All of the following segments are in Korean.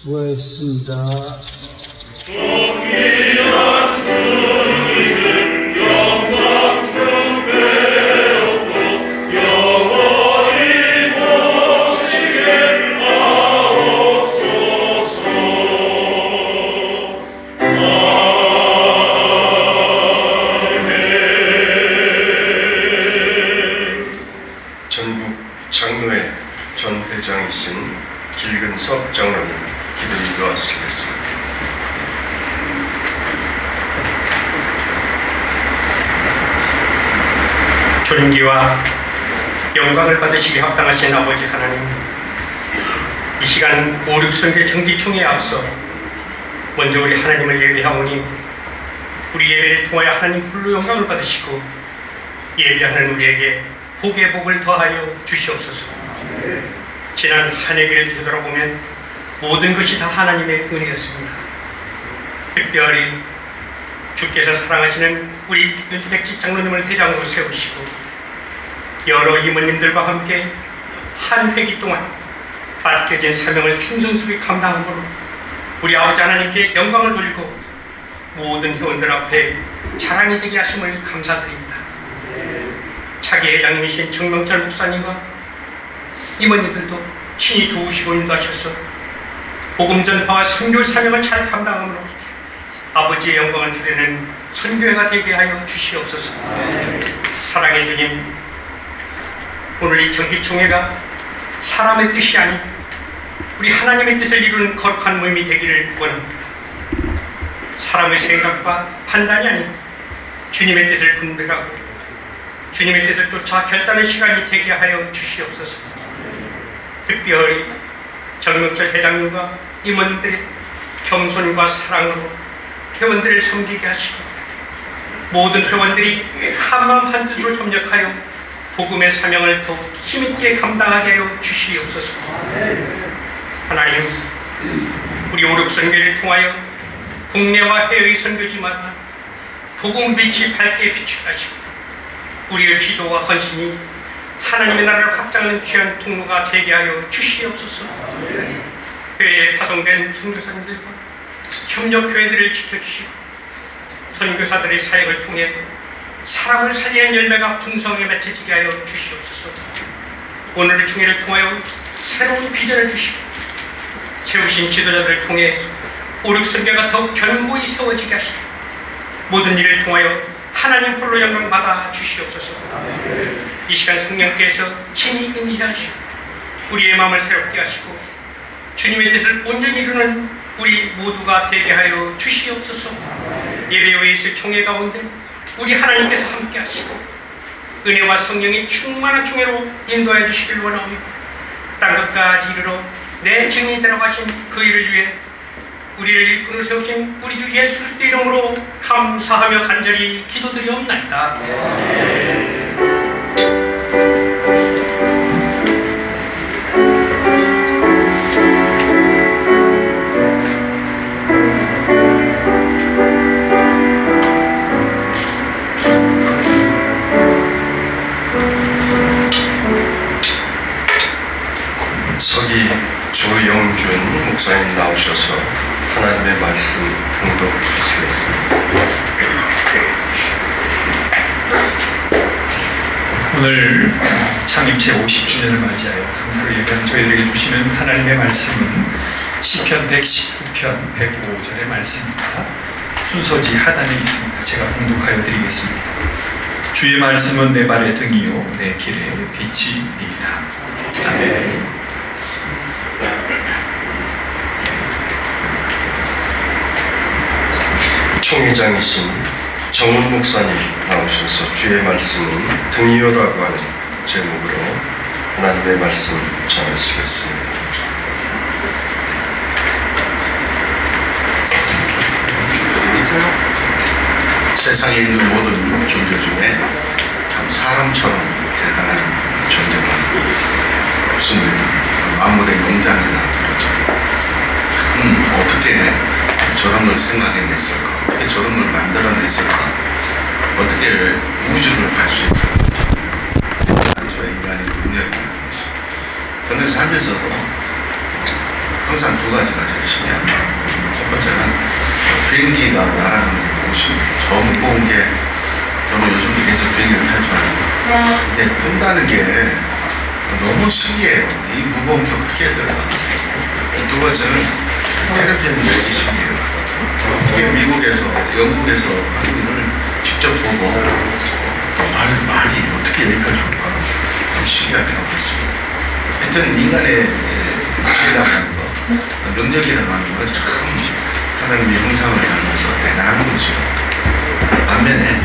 수고했습니다. 존귀한 주님을 영광 충배하고 영원히 모시게 하옵소서. 전국 장로회 전 회장이신 길근석 장로님 기도 인도하시겠습니다. 존귀와 영광을 받으시기 합당하신 아버지 하나님, 이 시간 5, 6선교 정기총회에 앞서 먼저 우리 하나님을 예배하오니 우리 예배를 통하여 하나님 홀로 영광을 받으시고 예배하는 우리에게 복의 복을 더하여 주시옵소서. 지난 한 해기를 되돌아보면 모든 것이 다 하나님의 은혜였습니다. 특별히 주께서 사랑하시는 우리 윤택지 장로님을 회장으로 세우시고 여러 이모님들과 함께 한 회기 동안 맡겨진 사명을 충성스럽게 감당함으로 우리 아버지 하나님께 영광을 돌리고 모든 회원들 앞에 자랑이 되게 하심을 감사드립니다. 차기 회장님이신 정명철 목사님과 이모님들도 친히 도우시고 인도하셔서 복음 전파와 선교 사명을 잘 감당함으로 아버지의 영광을 드리는 선교회가 되게 하여 주시옵소서. 사랑의 주님, 오늘 이 정기총회가 사람의 뜻이 아닌 우리 하나님의 뜻을 이루는 거룩한 모임이 되기를 원합니다. 사람의 생각과 판단이 아닌 주님의 뜻을 분별하고 주님의 뜻을 쫓아 결단의 시간이 되게 하여 주시옵소서. 특별히 정명철 회장님과 임원들의 겸손과 사랑으로 회원들을 섬기게 하시고 모든 회원들이 한마음 한뜻으로 협력하여 복음의 사명을 더욱 힘있게 감당하게 하여 주시옵소서. 하나님, 우리 오륙선교를 통하여 국내와 해외의 선교지마다 복음 빛이 밝게 비추게 하시고 우리의 기도와 헌신이 하나님의 나라를 확장하는 귀한 통로가 되게 하여 주시옵소서. 해외에 파송된 선교사님들과 협력교회들을 지켜주시고 선교사들의 사역을 통해 사람을 살리는 열매가 풍성하게 맺혀지게 하여 주시옵소서. 오늘의 총회를 통하여 새로운 비전을 주시고 세우신 지도자들을 통해 오륙선교가 더욱 견고히 세워지게 하시고 모든 일을 통하여 하나님 홀로 영광 받아 주시옵소서. 이 시간 성령께서 친히 임재하시고 우리의 마음을 새롭게 하시고 주님의 뜻을 온전히 이루는 우리 모두가 되게 하여 주시옵소서. 예배 후에 있을 총회 가운데 우리 하나님께서 함께 하시고 은혜와 성령이 충만한 총회로 인도해 주시길 원하오며 땅끝까지 이르러 내 증인이 되라고 그 일을 위해 우리를 일꾼으로 세우신 우리 주 예수 그리스도 이름으로 감사하며 간절히 기도드리옵나이다. 서기 조영준 목사님 나오셔서 하나님의 말씀 봉독하시겠습니다. 오늘 창립 제50주년을 맞이하여 감사를 예배하는 저희들에게 주시는 하나님의 말씀은 시편 119편 105절의 말씀입니다. 순서지 하단에 있습니다. 제가 봉독하여 드리겠습니다. 주의 말씀은 내 발의 등이요 내 길의 빛이니이다. 아멘. 총회장이신 정훈 목사님 나오셔서 주의 말씀은 등이요라고 하는 제목으로 하나님의 말씀 전하시겠습니다. 세상에 있는 모든 존재 중에 참 사람처럼 대단한 존재가 없습니다. 만물의 영장이다 그러죠. 참 어떻게 저런 걸 생각해냈을까? 어떻게 저런 걸 만들어냈을까? 어떻게 우주를 갈 수 있을까? 저의 인간의 능력이라는 것이 저는 살면서도 항상 두 가지가 제일 신기합니다. 첫 번째는 비행기가 날아가는 곳이 저 무거운 게 저는 요즘도 계속 비행기를 타지만 이게 뜬다는 게 너무 신기해요. 이 무거운 게 어떻게 들어가? 두 번째는 텔레비전 열기 신기해요. 어떻게 미국에서, 영국에서 한국인을 직접 보고 말이 어떻게 여기까지 올까? 참 신기할 때가 많습니다. 하여튼 인간의 지혜라고 하는 거, 능력이라고 하는 건 참 하나님의 형상을 닮아서 대단한 거죠. 반면에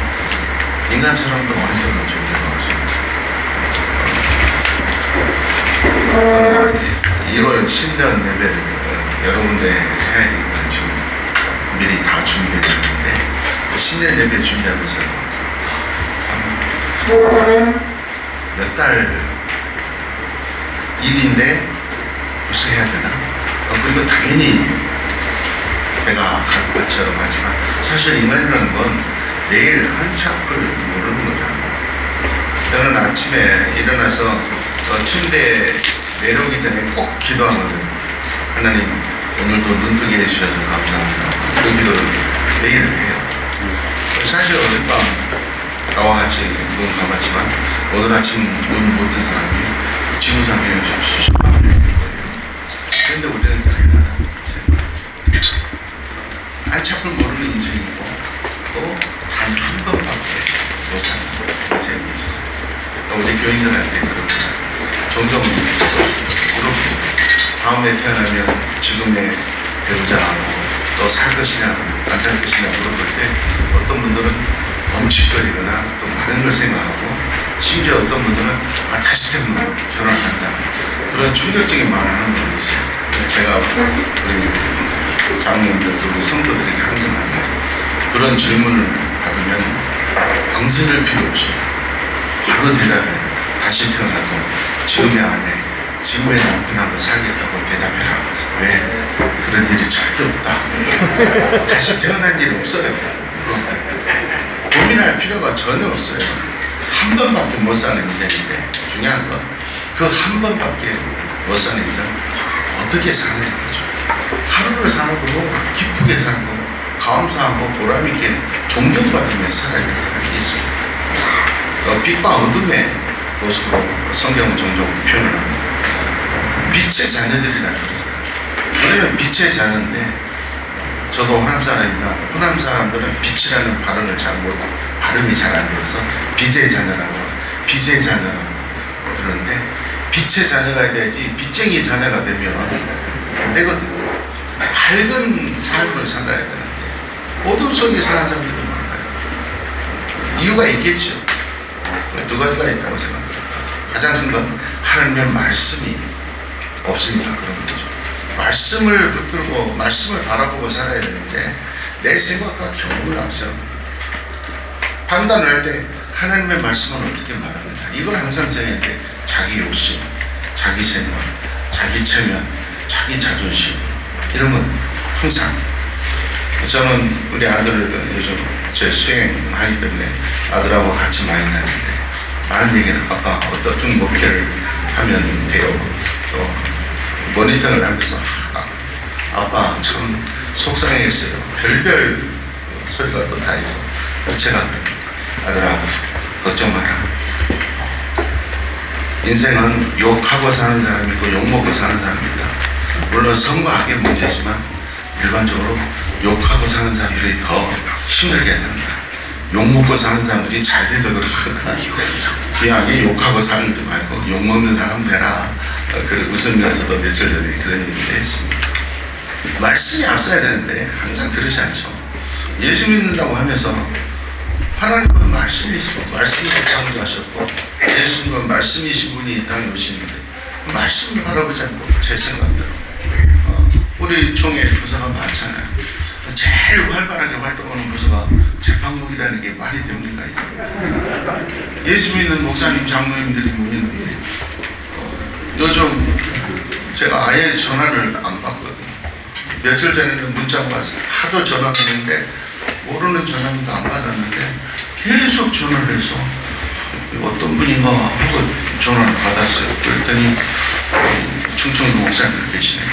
인간처럼도 어리석은 존재가 없습니다. 1월 신년 예배를 여러 군데 해야 되니까 지금 미리 다 준비를 했는데 신년 예배 준비하면서도 몇 달 일인데 무슨 해야 되나? 그리고 당연히 배가 갈 것처럼 하지만 사실 인간이라는 건 내일 한치 앞을 모르는 거잖아요. 저는 아침에 일어나서 침대에 내려오기 전에 꼭 기도하거든요. 하나님 오늘도 눈뜨게 해주셔서 감사합니다. 그 기도를 매일 해요. 사실 어젯밤 나와 같이 눈 감았지만 오늘 아침 눈 못 뜬 사람이 지구상에 수십만 명이 있는 거예요. 그런데 우리는 당연하다. 안착을 모르는 인생이고 또 단 한 번밖에 못 사는 인생이죠. 우리 교인들한테 그렇구나. 종종 물어보죠. 다음에 태어나면 지금의 배우자하고 또 살 것이냐 안 살 것이냐 물어볼 때 어떤 분들은 멈칫거리거나 또 많은 걸 생각하고 심지어 어떤 분들은 다시 태어나면 결혼한다. 그런 충격적인 말을 하는 분들이 있어요. 제가 우리 장로님들도 우리 성도들에게 항상 합니다. 그런 질문을 받으면 망설일 필요 없이 바로 대답해. 다시 태어나도 지금의 아내, 지금의 남편하고 살겠다고 대답해라. 왜? 그런 일이 절대 없다. 다시 태어난 일이 없어요. 고민할 필요가 전혀 없어요. 한 번밖에 못 사는 인생인데 중요한 건 그 한 번밖에 못 사는 인생 어떻게 사느냐 거죠. 하루를 사는 거고 기쁘게 사는 거고 감사하고 보람있게 존경받으며 살아야 되는 게 있습니다. 빛과 어둠의 모습으로 성경은 종종 표현을 합니다. 빛의 자녀들이라는 거죠. 우리는 빛의 자녀인데 저도 호남 사람이나 호남 사람들은 빛이라는 발음이 잘 안 되어서 빛의 자녀라고 빛의 자녀라고 그러는데 빛의 자녀가 돼야지 빚쟁이 자녀가 되면 안 되거든요. 밝은 삶을 살아야 되는데 어둠 속에 사는 사람들이 많아요. 이유가 있겠죠. 두 가지가 있다고 생각합니다. 가장 큰 건 하나님의 말씀이 없으니까 그런 거죠. 말씀을 붙들고 말씀을 바라보고 살아야 되는데 내 생각과 경험을 앞세웁니다. 판단을 할 때 하나님의 말씀은 어떻게 말합니다. 이걸 항상 생각할 때 자기 욕심, 자기 생각, 자기 체면, 자기 자존심 이런 건 항상 저는 우리 아들을 요즘 제 수행하기 때문에 아들하고 같이 많이 다니는데 많은 얘기는 아빠 어떤 목표를 하면 돼요. 또 모니터를 하면서 아빠 참 속상해했어요. 별별 소리가 또 다 있고 제가 아들아 걱정 마라. 인생은 욕하고 사는 사람이 있고 욕먹고 사는 사람이 있다. 물론 선과 악의 문제지만 일반적으로 욕하고 사는 사람들이 더 힘들게 된다. 욕먹고 사는 사람들이 잘 돼서 그렇구나. 그냥 욕하고 사는 데 말고 욕먹는 사람 되라. 웃으면서도 며칠 전에 그런 얘기를 했습니다. 말씀이 앞서야 되는데 항상 그렇지 않죠. 예수 믿는다고 하면서 하나님은 말씀이시고 말씀으로 창조하셨고 예수님은 말씀이신 분이 이 땅에 오시는데 말씀을 바라보지 않고 제 생각대로 우리 총회 부서가 많잖아요. 제일 활발하게 활동하는 부서가 재판국이라는 게 말이 됩니까? 예수 믿는 목사님 장로님들이 모이는데 요즘 제가 아예 전화를 안 받거든요. 며칠 전에는 문자가 왔어요. 하도 전화했는데 모르는 전화니까 안 받았는데 계속 전화를 해서 어떤 분인가 하고 전화를 받았어요. 그랬더니 충청도 목사님들 계시네.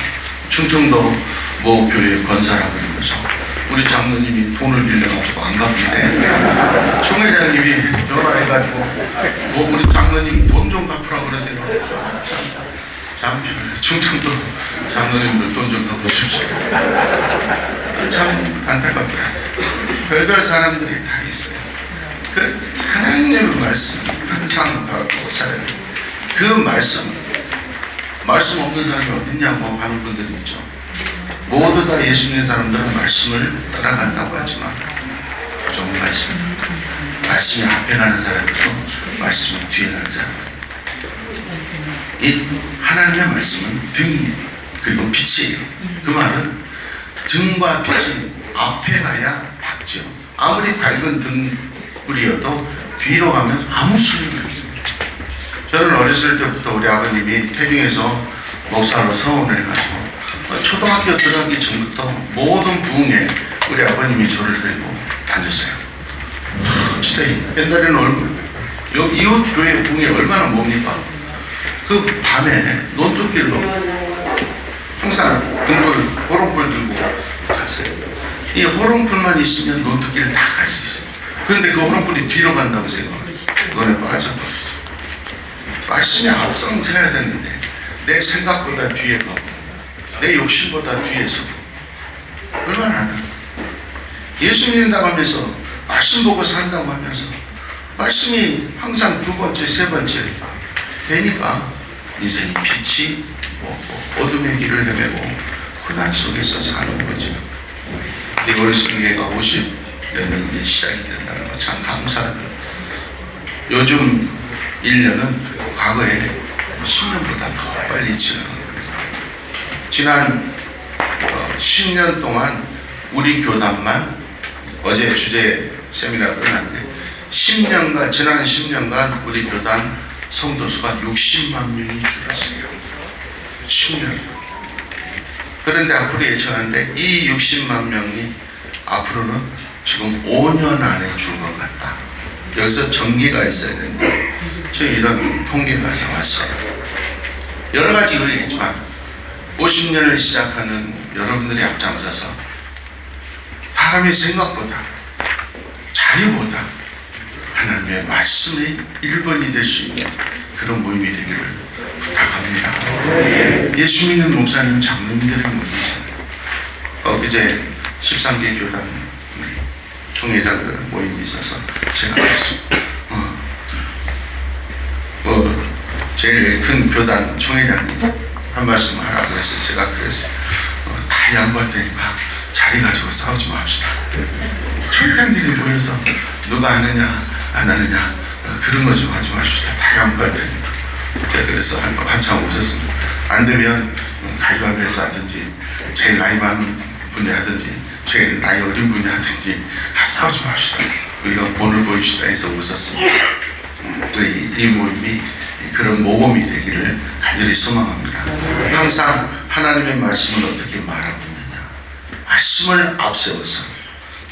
충청도 모 교회 권사라 그러면서 우리 장로님이 돈을 빌려가지고 안 갚는데 총회장님이 전화해가지고 뭐 우리 장로님 돈 좀 갚으라 그러세요. 참 충청도 장로님들 돈 좀 갚으십시오. 참 안타깝더라. 별별 사람들이 다 있어요. 그 하나님의 말씀 항상 바라보고 살아야 돼요. 그 말씀 없는 사람이 어딨냐고 하는 분들이 있죠. 모두 다 예수 믿는 사람들은 말씀을 따라간다고 하지만 부정가 있습니다. 말씀이 앞에 가는 사람이고 말씀이 뒤에 가는 사람이고, 이 하나님의 말씀은 등이 그리고 빛이에요. 그 말은 등과 빛이 앞에 가야 밝죠. 아무리 밝은 등불이어도 뒤로 가면 아무 소리가 없어요. 저는 어렸을 때부터 우리 아버님이 태빙에서 목사로 서원해가지고 초등학교 들어가기 전부터 모든 부흥에 우리 아버님이 저를 데리고 다녔어요. 진짜 옛날에는 이웃 교회 부흥이 얼마나 뭡니까? 그 밤에 논두길로 항상 호롱불 들고 갔어요. 이 호롱불만 있으면 논두길을 다 갈 수 있어요. 그런데 그 호롱불이 뒤로 간다고 생각해요. 논에 빠져버리죠. 말씀이 앞서야 되는데 내 생각보다 뒤에 가고 내 욕심보다 뒤에 서고 얼마나 하더라. 예수 믿는다고 하면서 말씀 보고 산다고 하면서 말씀이 항상 두 번째 세 번째 되니까 인생이 빛이 없고 어둠의 길을 헤매고 고난 속에서 사는 거죠. 우리 어르신계가 50년이 이제 시작이 된다는 거 참 감사하죠. 요즘 1년은 과거에 10년보다 더 빨리 지나갑니다. 지난 10년 동안 우리 교단만 어제 주제 세미나 끝났는데 지난 10년간 우리 교단 성도수가 60만 명이 줄었어요. 10년. 그런데 앞으로 예측하는데 이 60만 명이 앞으로는 지금 5년 안에 줄 것 같다. 여기서 전기가 있어야 되는데 저희 이런 통계가 나왔어요. 여러 가지 의견이지만 50년을 시작하는 여러분들이 앞장서서 사람의 생각보다 자유보다 하나님의 말씀이 1번이 될 수 있는 그런 모임이 되기를 부탁합니다. 예수 믿는 목사님 장로님들의 모임이잖아요. 그제 13개 교단 총회장들 모임이 있어서 제가 그랬어요. 제일 큰 교단 총회장님 한 말씀 하라고 그랬어요. 제가 그랬어요. 다 양보할 테니까 자리 가지고 싸우지 맙시다. 총회장들이 모여서 누가 하느냐 안 하느냐 그런 거 좀 하지 마십시다. 다 양보할 테니까. 제가 그래서 한참 웃었습니다. 안 되면 가위바위보해서 하든지 제일 나이 많은 분이 하든지 제일 나이 어린 분이 하든지 싸우지 맙시다. 우리가 본을 보입시다 해서 웃었습니다. 우리 이 모임이 그런 모범이 되기를 간절히 소망합니다. 항상 하나님의 말씀을 어떻게 말하고 있느냐. 말씀을 앞세워서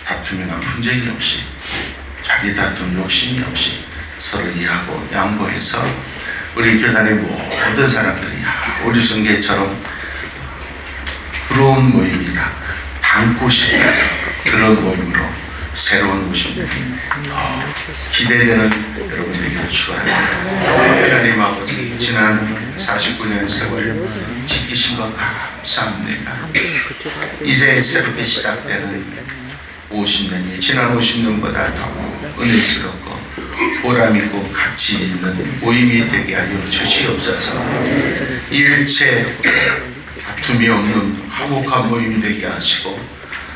다툼이나 분쟁이 없이 자기 다툼 욕심이 없이 서로 이해하고 양보해서 우리 교단의 모든 사람들이 우리 성계처럼 부러운 모임이다. 닮고 싶다. 그런 모임으로 새로운 모습이 더 기대되는 여러분 되기를 축원합니다. 하나님 아버지 지난 49년 세월 지키신 것 감사합니다. 이제 새롭게 시작되는 50년이 지난 50년보다 더 은혜스럽고 보람있고 가치 있는 모임이 되게 하여 주시옵소서. 일체 다툼이 없는 화목한 모임 되게 하시고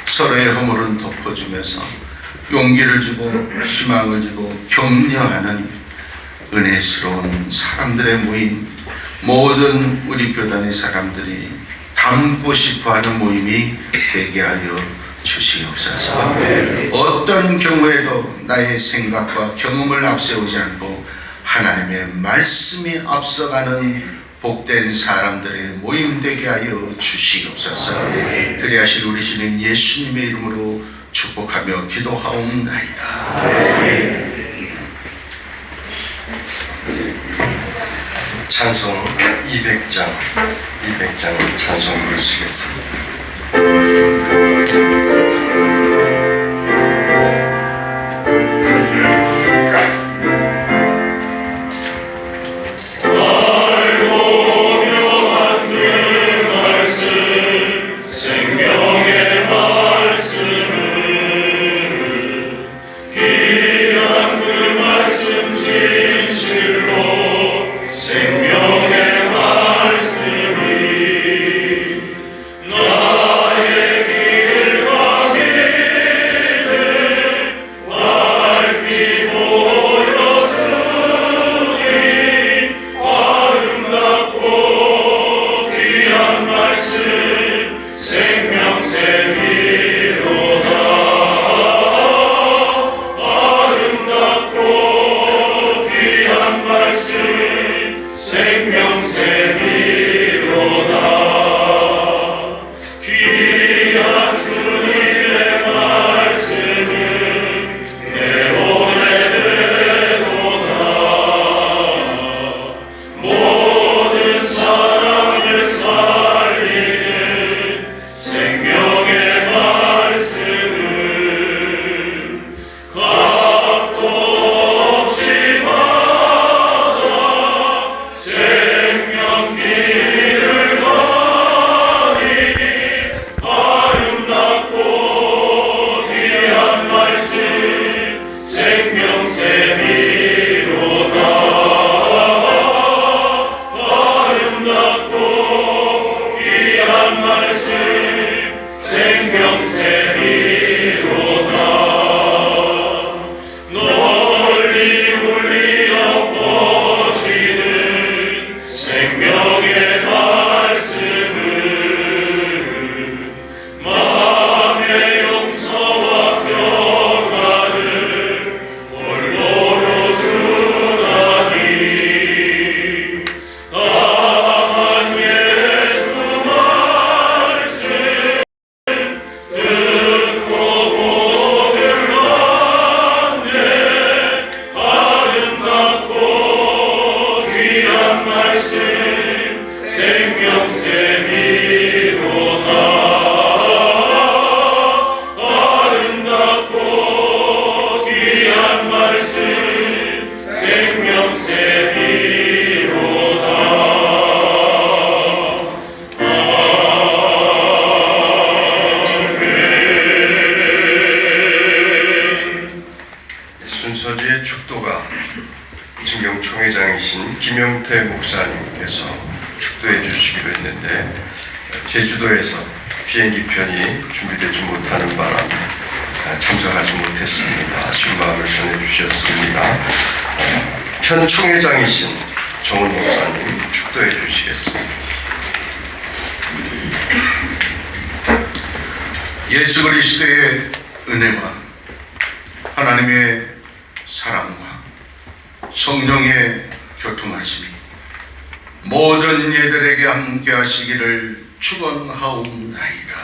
서로의 허물은 덮어주면서 용기를 주고 희망을 주고 격려하는 은혜스러운 사람들의 모임, 모든 우리 교단의 사람들이 닮고 싶어하는 모임이 되게 하여 주시옵소서. 어떤 경우에도 나의 생각과 경험을 앞세우지 않고 하나님의 말씀이 앞서가는 복된 사람들의 모임 되게 하여 주시옵소서. 그리하실 우리 주님 예수님의 이름으로 축복하며 기도하옵나이다. 찬송 200장 찬송 부르시겠습니다. 생명의 말씀을 귀한 그 말씀 진실로 생명의 말씀이 나의 길과 길을 밝히 보여주니 아름답고 귀한 말씀 생명샘이로다. 아름답고 귀한 말씀 생명샘이로다. 귀한 주님의 말씀은 내 오래되도다. 모든 사랑을 살리는 생명의 말씀은 값도 없이 받아 생명 길을 가니 아름답고 귀한 말씀 생명샘이로다. 아름답고 귀한 말씀 생명샘이로다. 널리 울리어 퍼지는 생명의 말씀을 마음의 용서와 평안을 골고루 주나니 다만 예수 말씀 듣고 복을 받네. 아름답고 귀한 말씀 생명샘이로다. 아름답고 귀한 말씀 생명샘이로다. 순서지의 축도가 진경총회장이신 김영태 목사님께서 축도해 주시기로 했는데 제주도에서 비행기 편이 준비되지 못하는 바람에 참석하지 못했습니다. 아쉬운 마음을 전해주셨습니다. 현 총회장이신 정은 목사님 축도해 주시겠습니다. 예수 그리스도의 은혜와 하나님의 사랑과 성령의 교통하심이 모든 예들에게 함께 하시기를 축원하옵나이다.